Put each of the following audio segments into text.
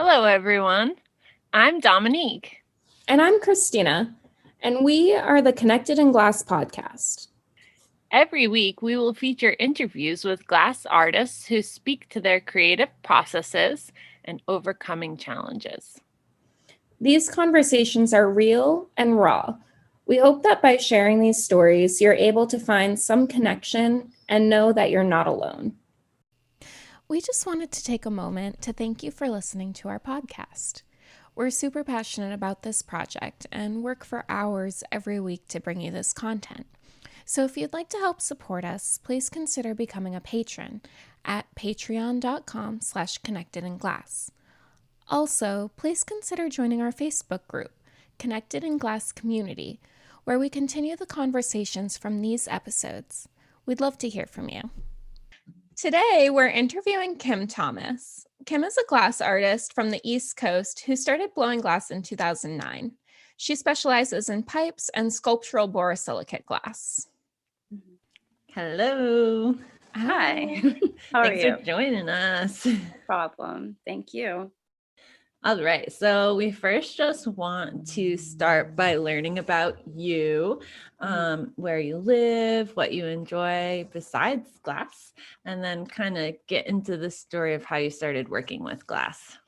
Hello, everyone. I'm Dominique. And I'm Christina, and we are the Connected in Glass podcast. Every week, we will feature interviews with glass artists who speak to their creative processes and overcoming challenges. These conversations are real and raw. We hope that by sharing these stories, you're able to find some connection and know that you're not alone. We just wanted to take a moment to thank you for listening to our podcast. We're super passionate about this project and work for hours every week to bring you this content. So if you'd like to help support us, please consider becoming a patron at patreon.com/connectedinglass. Also, please consider joining our Facebook group, Connected in Glass Community, where we continue the conversations from these episodes. We'd love to hear from you. Today, we're interviewing Kim Thomas. Kim is a glass artist from the East Coast who started blowing glass in 2009. She specializes in pipes and sculptural borosilicate glass. Hello. Hi. How are Thanks you? for joining us. No problem. Thank you. All right. So we first just want to start by learning about you, where you live, what you enjoy besides glass, and then kind of get into the story of how you started working with glass.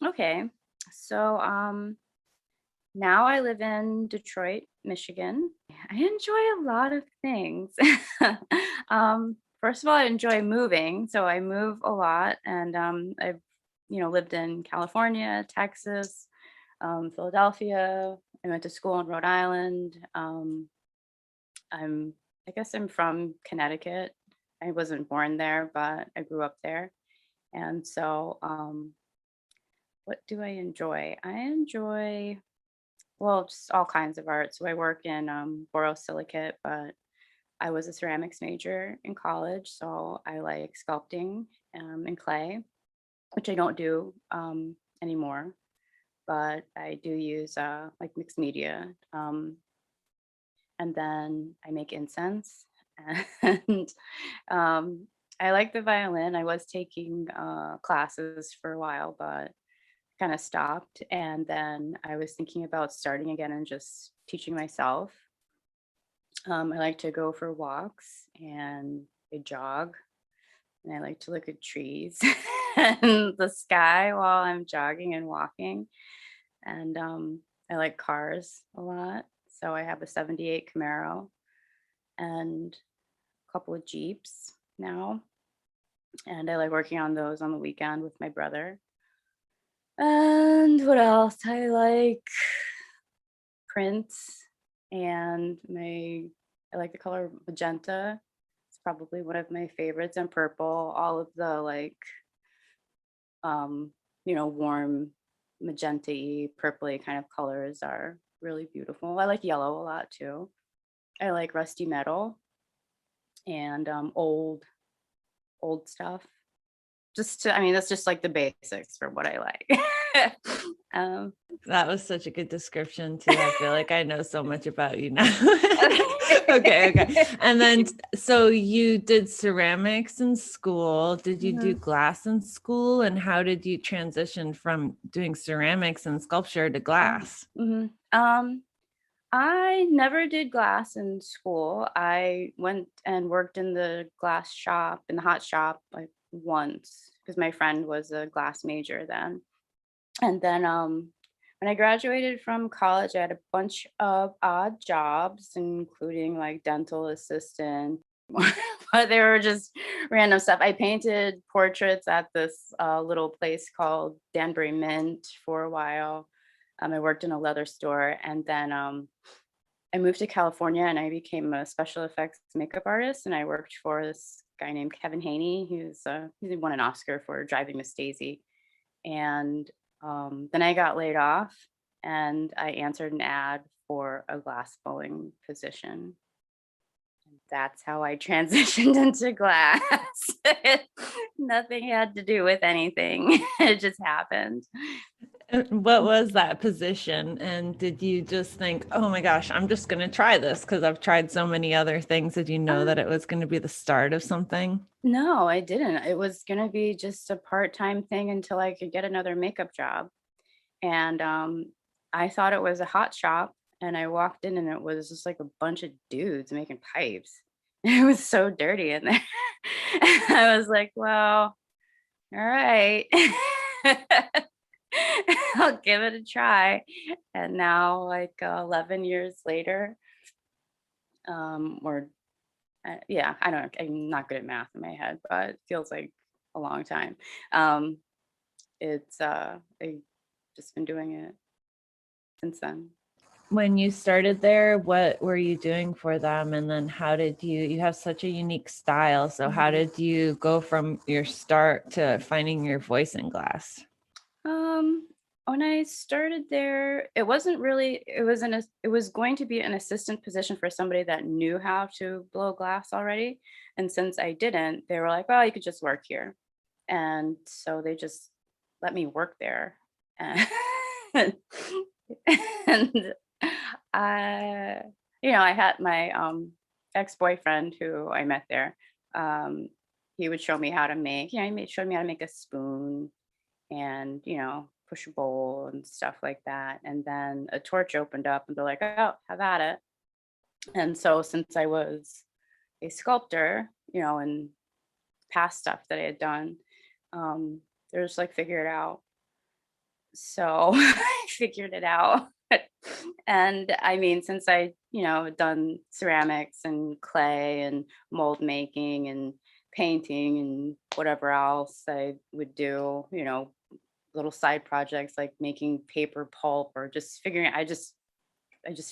Okay. So now I live in Detroit, Michigan. I enjoy a lot of things. First of all, I enjoy moving. So I move a lot, and I've lived in California, Texas, Philadelphia. I went to school in Rhode Island. I guess I'm from Connecticut. I wasn't born there, but I grew up there. And so, what do I enjoy? I enjoy, well, just all kinds of art. So I work in borosilicate, but I was a ceramics major in college. So I like sculpting in clay, which I don't do anymore, but I do use like mixed media. And then I make incense. And I like the violin. I was taking classes for a while, but kind of stopped. And then I was thinking about starting again and just teaching myself. I like to go for walks and I jog, and I like to look at trees and the sky while I'm jogging and walking. And I like cars a lot. So I have a 78 Camaro and a couple of Jeeps now. And I like working on those on the weekend with my brother. And what else? I like prints and I like the color magenta. It's probably one of my favorites, and purple. All of the like warm magenta-y, purpley kind of colors are really beautiful. I like yellow a lot too. I like rusty metal and old stuff. That's just like the basics for what I like. um, That was such a good description too. I feel like I know so much about you now. Okay. And then, so you did ceramics in school. Did you do glass in school? And how did you transition from doing ceramics and sculpture to glass? I never did glass in school. I went and worked in the glass shop, in the hot shop, like once, because my friend was a glass major then. And then when I graduated from college, I had a bunch of odd jobs, including like dental assistant, but they were just random stuff. I painted portraits at this little place called Danbury Mint for a while. I worked in a leather store, and then I moved to California and I became a special effects makeup artist. And I worked for this guy named Kevin Haney, he won an Oscar for Driving Miss Daisy. And then I got laid off, and I answered an ad for a glass blowing position. that's how I transitioned into glass. Nothing had to do with anything. It just happened. And what was that position? And did you just think, oh my gosh, I'm just going to try this because I've tried so many other things? Did you know that it was going to be the start of something? No, I didn't. It was going to be just a part-time thing until I could get another makeup job. And I thought it was a hot shop. And I walked in and it was just like a bunch of dudes making pipes. It was so dirty in there. I was like, well, all right. I'll give it a try. And now, like 11 years later, or yeah, I don't, I'm not good at math in my head, but it feels like a long time. Um, I've just been doing it since then. When you started there, what were you doing for them? And then how did you have such a unique style. So how did you go from your start to finding your voice in glass? When I started there, it wasn't really, it was going to be an assistant position for somebody that knew how to blow glass already. And since I didn't, they were like, well, you could just work here. And so they just let me work there. And, and I, I had my ex-boyfriend who I met there. Um, he would show me how to make, showed me how to make a spoon and, push a bowl and stuff like that. And then a torch opened up and they're like, oh, have at it. And so since I was a sculptor, and past stuff that I had done, they're just like, figure it out. So I figured it out. And I mean, since I, had done ceramics and clay and mold making and painting and whatever else I would do, little side projects like making paper pulp or just figuring I just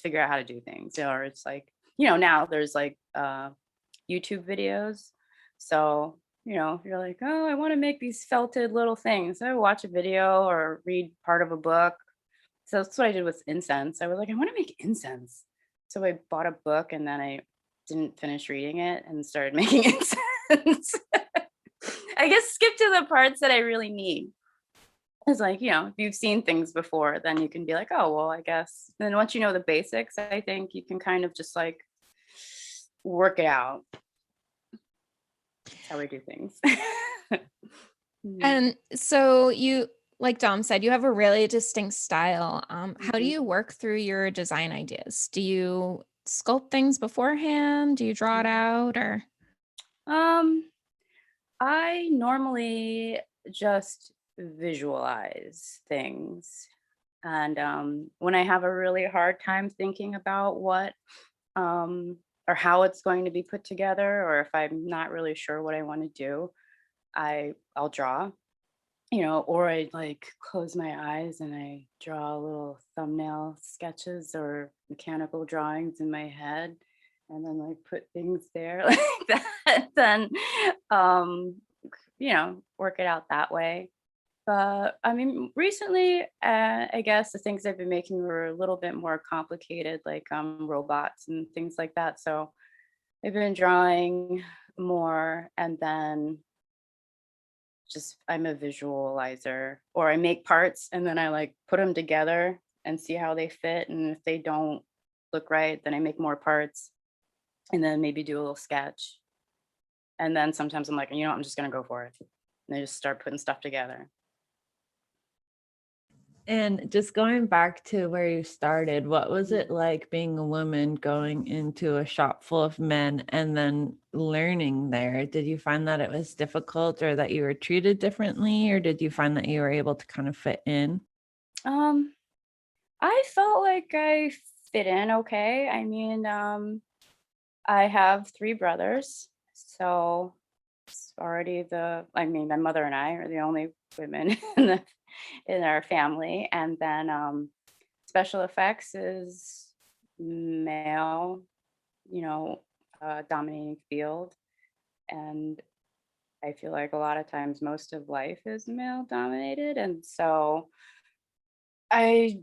figure out how to do things. Or it's like, now there's like YouTube videos. So, you're like, oh, I want to make these felted little things. I watch a video or read part of a book. So that's what I did with incense. I was like, I want to make incense. So I bought a book and then I didn't finish reading it and started making incense. I guess skip to the parts that I really need. It's like, if you've seen things before, then you can be like, oh, well, I guess. Then once you know the basics, I think you can kind of just like work it out. That's how we do things. And so you, like Dom said, you have a really distinct style. How do you work through your design ideas? Do you sculpt things beforehand? Do you draw it out or? I normally just visualize things. And when I have a really hard time thinking about what or how it's going to be put together, or if I'm not really sure what I want to do, I'll draw, or I like close my eyes and I draw little thumbnail sketches or mechanical drawings in my head and then like put things there like that, then work it out that way. But I mean, recently, I guess the things I've been making were a little bit more complicated, like robots and things like that. So I've been drawing more, and then just I'm a visualizer, or I make parts and then I like put them together and see how they fit. And if they don't look right, then I make more parts and then maybe do a little sketch. And then sometimes I'm like, I'm just gonna go for it. And I just start putting stuff together. And just going back to where you started, what was it like being a woman going into a shop full of men and then learning there? Did you find that it was difficult or that you were treated differently, or did you find that you were able to kind of fit in? I felt like I fit in okay. I mean, I have 3 brothers, so it's already my mother and I are the only women in our family. And then special effects is male, dominating field. And I feel like a lot of times most of life is male dominated. And so I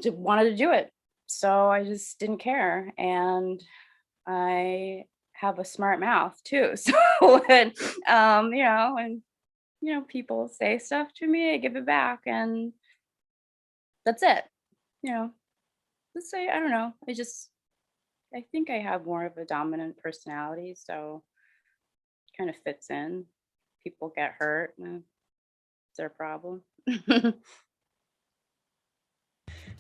wanted to do it. So I just didn't care. And I have a smart mouth too. So when, people say stuff to me, I give it back, and that's it. You know, let's say, I don't know. I think I have more of a dominant personality, so it kind of fits in. People get hurt, it's their problem.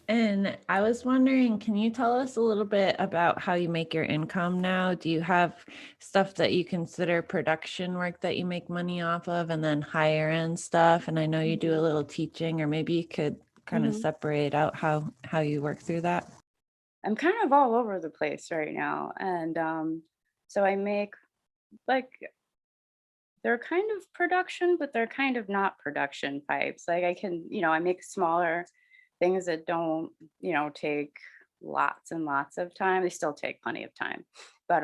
And I was wondering, can you tell us a little bit about how you make your income now? Do you have stuff that you consider production work that you make money off of, and then higher end stuff? And I know you do a little teaching, or maybe you could kind of Mhm. separate out how you work through that. I'm kind of all over the place right now, and so I make, like, they're kind of production, but they're kind of not production pipes. Like, I make smaller things that don't, take lots and lots of time. They still take plenty of time, but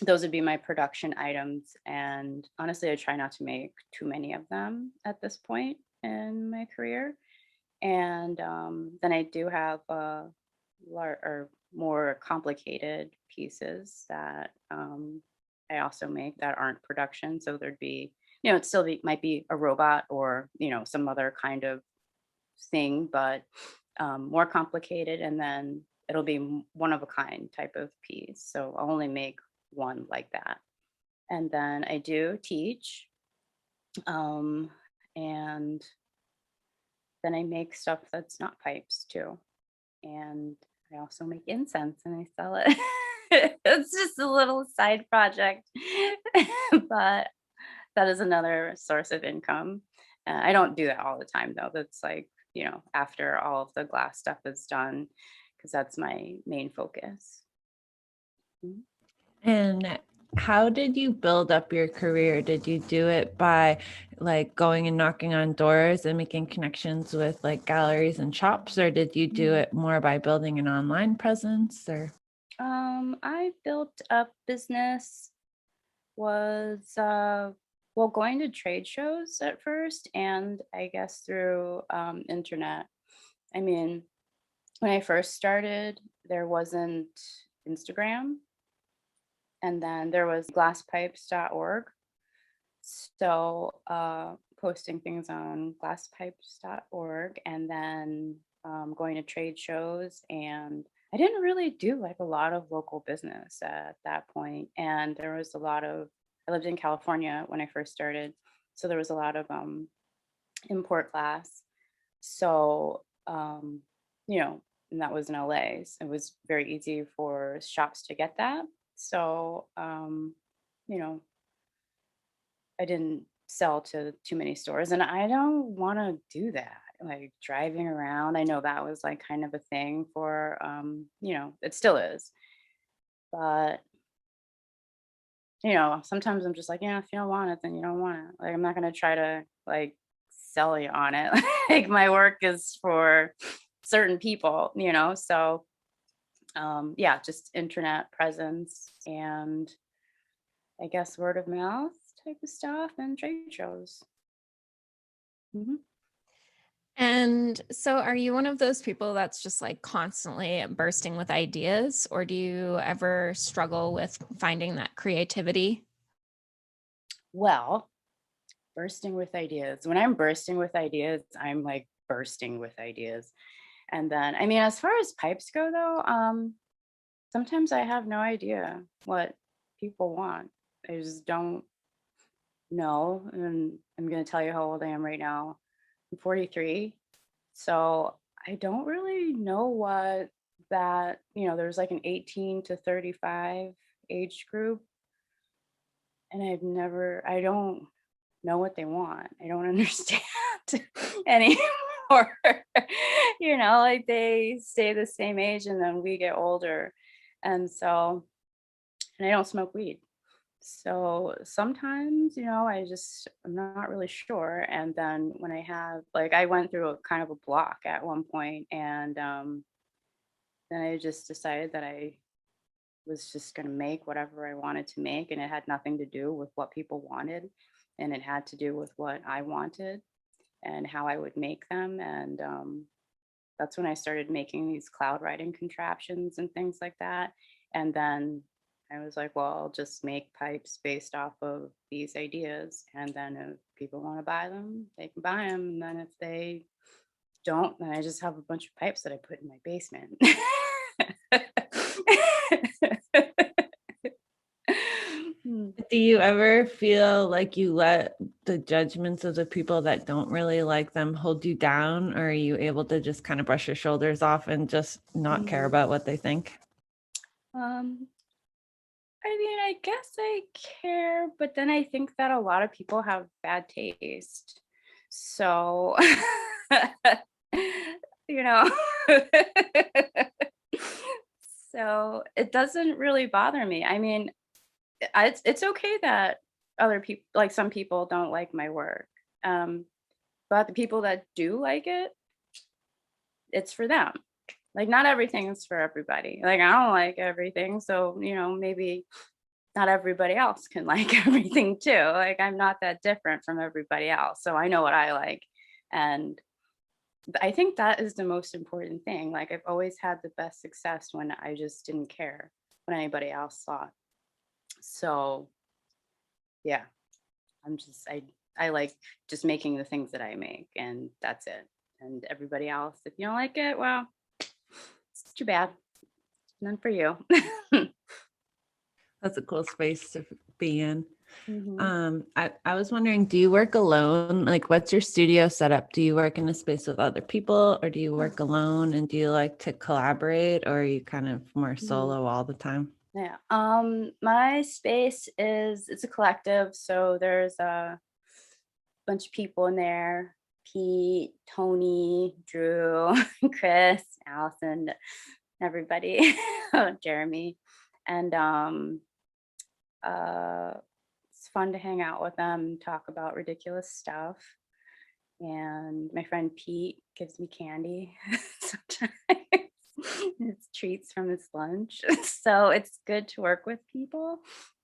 those would be my production items. And honestly, I try not to make too many of them at this point in my career. And then I do have or more complicated pieces that I also make that aren't production. So there'd be, it still might be a robot or, some other kind of thing, but more complicated. And then it'll be one of a kind type of piece. So I'll only make one like that. And then I do teach. Um, and then I make stuff that's not pipes too. And I also make incense and I sell it. It's just a little side project, but that is another source of income. I don't do that all the time though. That's like, after all of the glass stuff is done, because that's my main focus. Mhm. And how did you build up your career? Did you do it by like going and knocking on doors and making connections with like galleries and shops, or did you do Mhm. it more by building an online presence or? I built up business was going to trade shows at first, and I guess through internet. I mean, when I first started, there wasn't Instagram, and then there was glasspipes.org. So posting things on glasspipes.org, and then going to trade shows. And I didn't really do like a lot of local business at that point. And there was a lot of, I lived in California when I first started. So there was a lot of import glass. So, and that was in LA. So it was very easy for shops to get that. So, you know, I didn't sell to too many stores, and I don't want to do that. Like driving around, I know that was like kind of a thing for, it still is. But, sometimes I'm just like, yeah, if you don't want it, then you don't want it. Like, I'm not going to try to like sell you on it. Like, my work is for certain people, So, yeah, just internet presence and I guess word of mouth type of stuff and trade shows. Mhm. And so, are you one of those people that's just like constantly bursting with ideas, or do you ever struggle with finding that creativity? Well, bursting with ideas. When I'm bursting with ideas, I'm like bursting with ideas. And then, I mean, as far as pipes go, though, sometimes I have no idea what people want. I just don't know. And I'm going to tell you how old I am right now. I'm 43. So I don't really know what there's like an 18 to 35 age group. And I don't know what they want. I don't understand anymore. Like they stay the same age and then we get older. And so, and I don't smoke weed. So sometimes, I'm not really sure. And then when I went through a kind of a block at one point, and then I just decided that I was just going to make whatever I wanted to make. And it had nothing to do with what people wanted. And it had to do with what I wanted and how I would make them. And that's when I started making these cloud writing contraptions and things like that. And then I was like, well, I'll just make pipes based off of these ideas. And then if people want to buy them, they can buy them. And then if they don't, then I just have a bunch of pipes that I put in my basement. Do you ever feel like you let the judgments of the people that don't really like them hold you down, or are you able to just kind of brush your shoulders off and just not care about what they think? I mean, I guess I care, but then I think that a lot of people have bad taste. So, you know, so it doesn't really bother me. I mean, it's okay that other people, like some people, don't like my work. Um, but the people that do like it, it's for them. Like, not everything is for everybody. Like, I don't like everything. So, maybe not everybody else can like everything too. Like, I'm not that different from everybody else. So I know what I like. And I think that is the most important thing. Like, I've always had the best success when I just didn't care what anybody else thought. So yeah, I like just making the things that I make, and that's it. And everybody else, if you don't like it, well, it's too bad. None for you. That's a cool space to be in. Mhm. I was wondering, do you work alone? Like, what's your studio setup? Do you work in a space with other people, or do you work alone? And do you like to collaborate, or are you kind of more Mhm. solo all the time? Yeah. My space it's a collective, so there's a bunch of people in there. Pete, Tony, Drew, Chris, Allison, everybody, Jeremy. And uh it's fun to hang out with them, talk about ridiculous stuff. And my friend Pete gives me candy sometimes. It's treats from his lunch. So it's good to work with people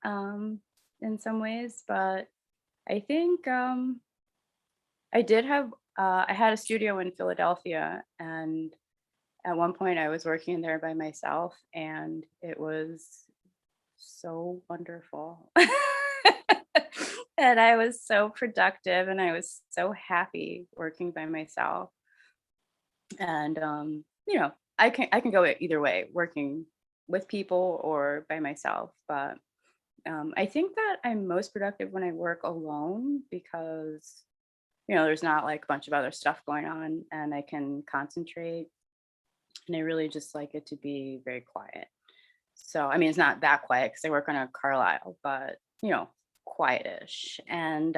um, in some ways. But I think I had a studio in Philadelphia. And at one point I was working there by myself, and it was so wonderful. And I was so productive, and I was so happy working by myself. And I can go either way, working with people or by myself. But I think that I'm most productive when I work alone, because there's not like a bunch of other stuff going on, and I can concentrate. And I really just like it to be very quiet. So, I mean, it's not that quiet because I work on a Carlisle, but quietish. And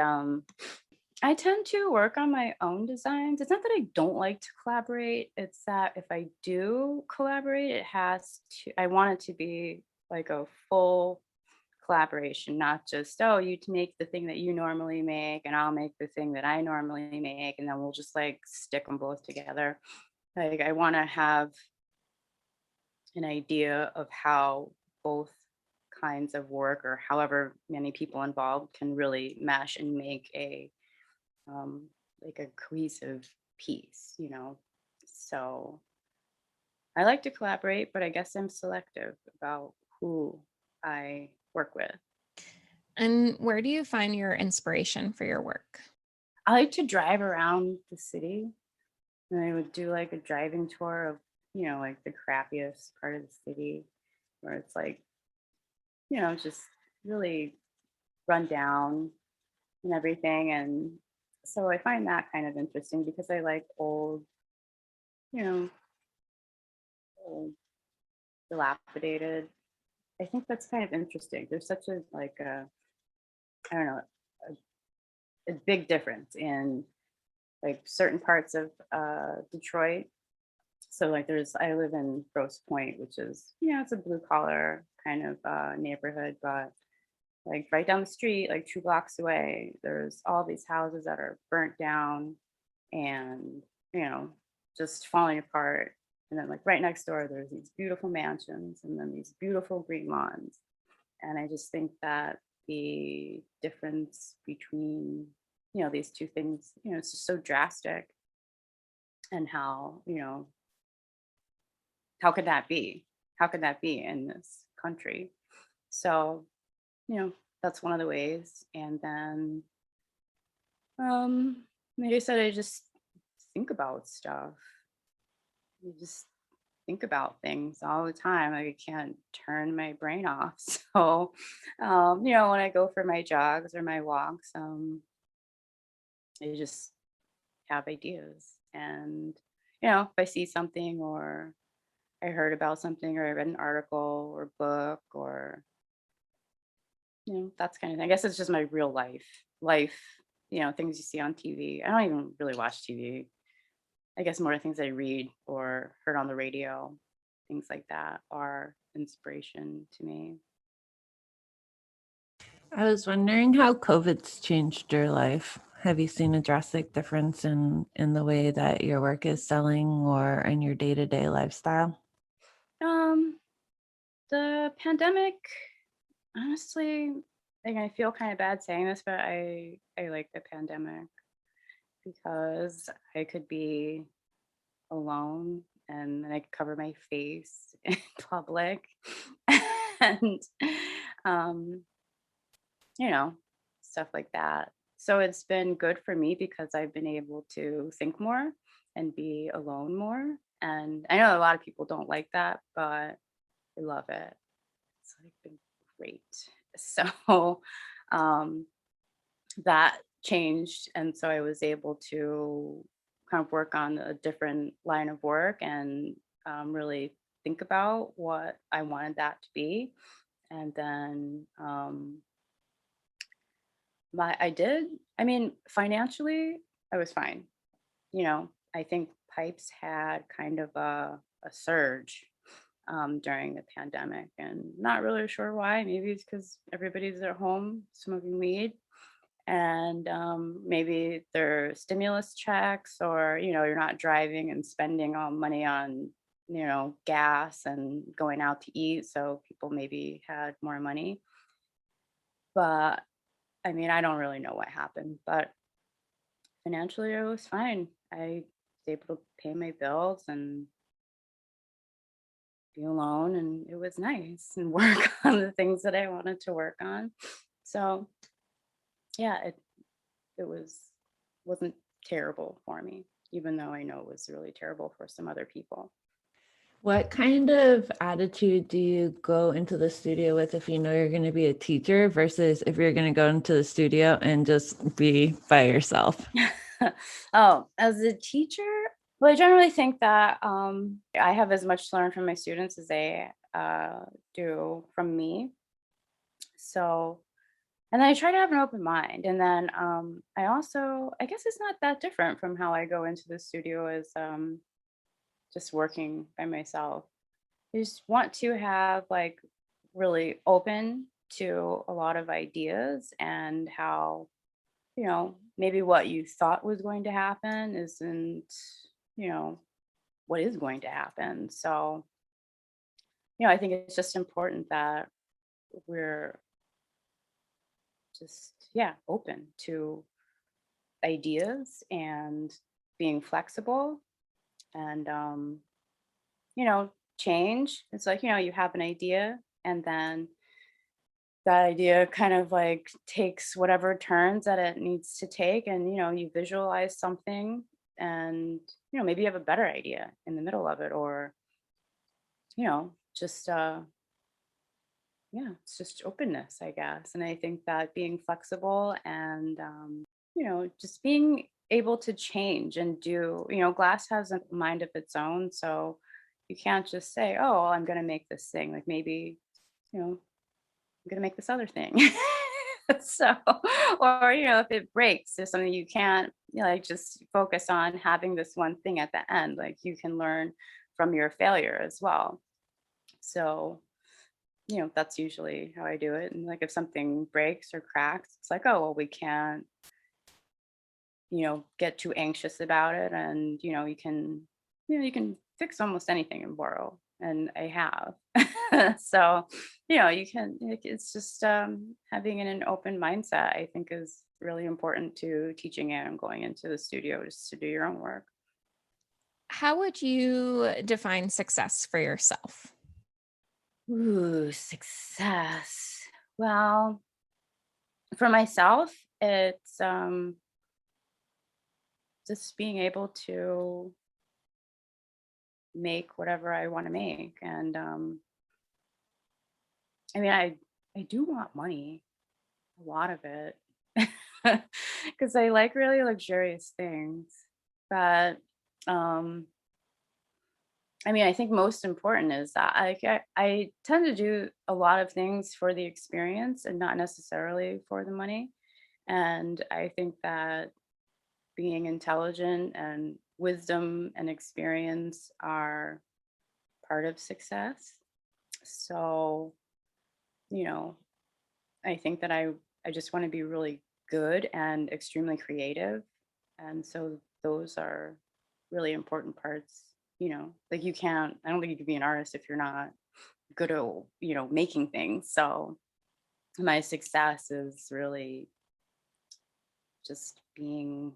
I tend to work on my own designs. It's not that I don't like to collaborate. It's that if I do collaborate, I want it to be like a full collaboration, not just, oh, you to make the thing that you normally make and I'll make the thing that I normally make. And then we'll just like stick them both together. Like, I want to have an idea of how both kinds of work, or however many people involved, can really mesh and make um, like a cohesive piece. So I like to collaborate, but I guess I'm selective about who I work with. And where do you find your inspiration for your work? I like to drive around the city, and I would do like a driving tour of, like the crappiest part of the city, where it's like, just really run down and everything. And so I find that kind of interesting because I like you know, old, dilapidated. I think that's kind of interesting. There's such a like a I don't know a big difference in like certain parts of Detroit. So like I live in Grosse Pointe, which is it's a blue collar kind of neighborhood, but like right down the street, like 2 blocks away, there's all these houses that are burnt down and you know just falling apart. And then like right next door, there's these beautiful mansions and then these beautiful green lawns. And I just think that the difference between these two things, it's just so drastic. And how could that be? How could that be in this country. So, that's one of the ways. And then, like I said, I just think about stuff. You just think about things all the time. Like I can't turn my brain off. So, when I go for my jogs or my walks, I just have ideas. And, if I see something or I heard about something or I read an article or book or, that's kind of thing. I guess it's just my real life, things you see on TV. I don't even really watch TV. I guess more things I read or heard on the radio, things like that are inspiration to me. I was wondering how COVID's changed your life. Have you seen a drastic difference in the way that your work is selling or in your day-to-day lifestyle? Um, the pandemic, honestly, like I feel kind of bad saying this, but I like the pandemic because I could be alone and then I could cover my face in public and um, you know, stuff like that. So it's been good for me because I've been able to think more and be alone more. And I know a lot of people don't like that, but I love it. It's like been great. So um, that changed. And so I was able to kind of work on a different line of work and really think about what I wanted that to be. And then I did. I mean, financially, I was fine. I think pipes had kind of a surge during the pandemic, and not really sure why. Maybe it's because everybody's at home smoking weed, and maybe their stimulus checks, or you're not driving and spending all money on gas and going out to eat, so people maybe had more money. But I mean, I don't really know what happened, but financially, it was fine. I was able to pay my bills and be alone, and it was nice and work on the things that I wanted to work on. So yeah, it wasn't terrible for me, even though I know it was really terrible for some other people. What kind of attitude do you go into the studio with if you know you're going to be a teacher versus if you're going to go into the studio and just be by yourself? Oh, as a teacher, well, I generally think that I have as much to learn from my students as they do from me. So, and then I try to have an open mind. And then I guess it's not that different from how I go into the studio as just working by myself. I just want to have like really open to a lot of ideas and how maybe what you thought was going to happen isn't, you know, what is going to happen. So, I think it's just important that we're just, yeah, open to ideas and being flexible and, change. It's like, you have an idea and then that idea kind of like takes whatever turns that it needs to take and you visualize something and maybe you have a better idea in the middle of it or just yeah, it's just openness, I guess. And I think that being flexible and just being able to change and do, glass has a mind of its own, so you can't just say, oh, well, I'm going to make this thing, like maybe I'm gonna make this other thing. So, or if it breaks, there's something you can't, like just focus on having this one thing at the end. Like you can learn from your failure as well. So, that's usually how I do it. And like if something breaks or cracks, it's like, oh well, we can't, get too anxious about it. And you can fix almost anything and borrow. And I have. So, it's just having an open mindset, I think, is really important to teaching it and going into the studio just to do your own work. How would you define success for yourself? Ooh, success. Well, for myself, it's just being able to make whatever I want to make. And I mean, I do want money, a lot of it, because I like really luxurious things. But um, I mean, I think most important is that I tend to do a lot of things for the experience and not necessarily for the money. And I think that being intelligent and wisdom and experience are part of success. So, you know, I think that I just want to be really good and extremely creative. And so those are really important parts, like you can't, I don't think you can be an artist if you're not good at, making things. So my success is really just being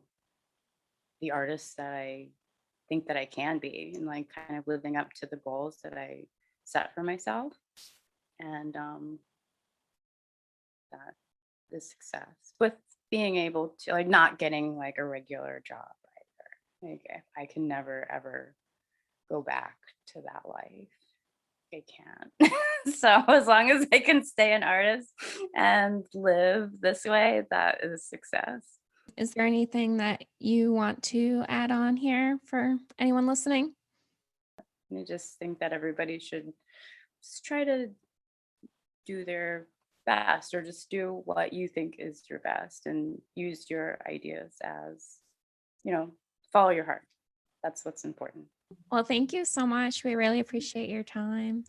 the artist that I think that I can be, and like kind of living up to the goals that I set for myself. And that is success with being able to like not getting like a regular job either. Like I can never ever go back to that life. I can't. So as long as I can stay an artist and live this way, that is success. Is there anything that you want to add on here for anyone listening? I just think that everybody should just try to do their best, or just do what you think is your best, and use your ideas as, follow your heart. That's what's important. Well, thank you so much. We really appreciate your time.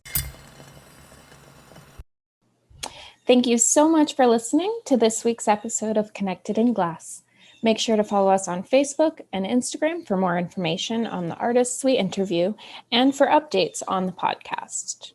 Thank you so much for listening to this week's episode of Connected in Glass. Make sure to follow us on Facebook and Instagram for more information on the artists we interview and for updates on the podcast.